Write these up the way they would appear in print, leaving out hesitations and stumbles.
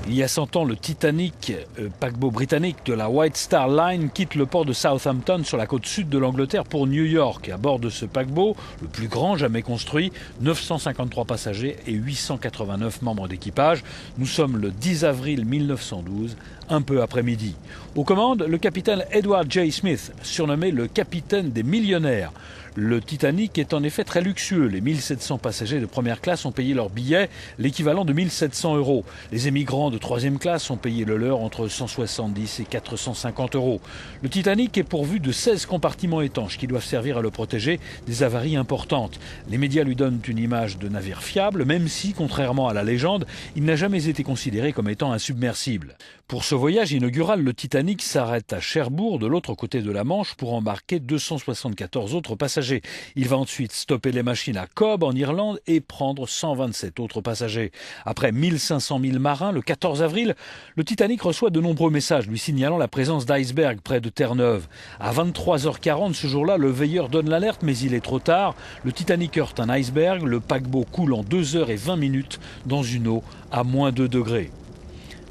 Il y a 100 ans, le Titanic, paquebot britannique de la White Star Line, quitte le port de Southampton sur la côte sud de l'Angleterre pour New York. À bord de ce paquebot, le plus grand jamais construit, 953 passagers et 889 membres d'équipage. Nous sommes le 10 avril 1912, un peu après midi. Aux commandes, le capitaine Edward J. Smith, surnommé le capitaine des millionnaires. Le Titanic est en effet très luxueux. Les 1700 passagers de première classe ont payé leur billet, l'équivalent de 1700 €. Les émigrants de troisième classe ont payé le leur entre 170 et 450 €. Le Titanic est pourvu de 16 compartiments étanches qui doivent servir à le protéger des avaries importantes. Les médias lui donnent une image de navire fiable, même si, contrairement à la légende, il n'a jamais été considéré comme étant insubmersible. Pour ce voyage inaugural, le Titanic s'arrête à Cherbourg, de l'autre côté de la Manche, pour embarquer 274 autres passagers. Il va ensuite stopper les machines à Cobb, en Irlande, et prendre 127 autres passagers. Après 1500 milles marins, le 14 avril, le Titanic reçoit de nombreux messages lui signalant la présence d'icebergs près de Terre-Neuve. À 23h40 ce jour-là, le veilleur donne l'alerte, mais il est trop tard. Le Titanic heurte un iceberg, le paquebot coule en 2h20 dans une eau à moins 2 degrés.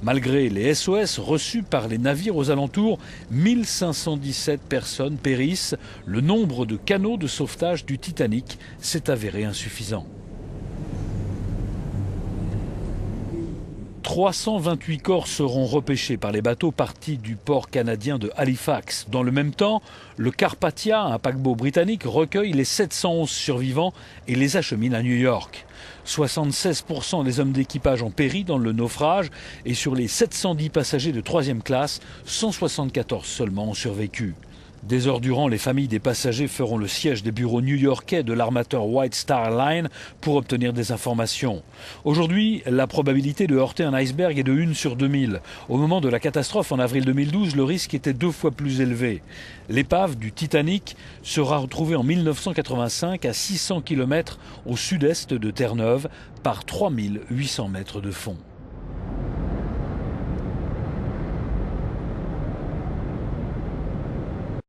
Malgré les SOS reçus par les navires aux alentours, 1517 personnes périssent. Le nombre de canots de sauvetage du Titanic s'est avéré insuffisant. 328 corps seront repêchés par les bateaux partis du port canadien de Halifax. Dans le même temps, le Carpathia, un paquebot britannique, recueille les 711 survivants et les achemine à New York. 76% des hommes d'équipage ont péri dans le naufrage et sur les 710 passagers de troisième classe, 174 seulement ont survécu. Des heures durant, les familles des passagers feront le siège des bureaux new-yorkais de l'armateur White Star Line pour obtenir des informations. Aujourd'hui, la probabilité de heurter un iceberg est de 1 sur 2000. Au moment de la catastrophe en avril 2012, le risque était 2 fois plus élevé. L'épave du Titanic sera retrouvée en 1985 à 600 km au sud-est de Terre-Neuve par 3800 mètres de fond.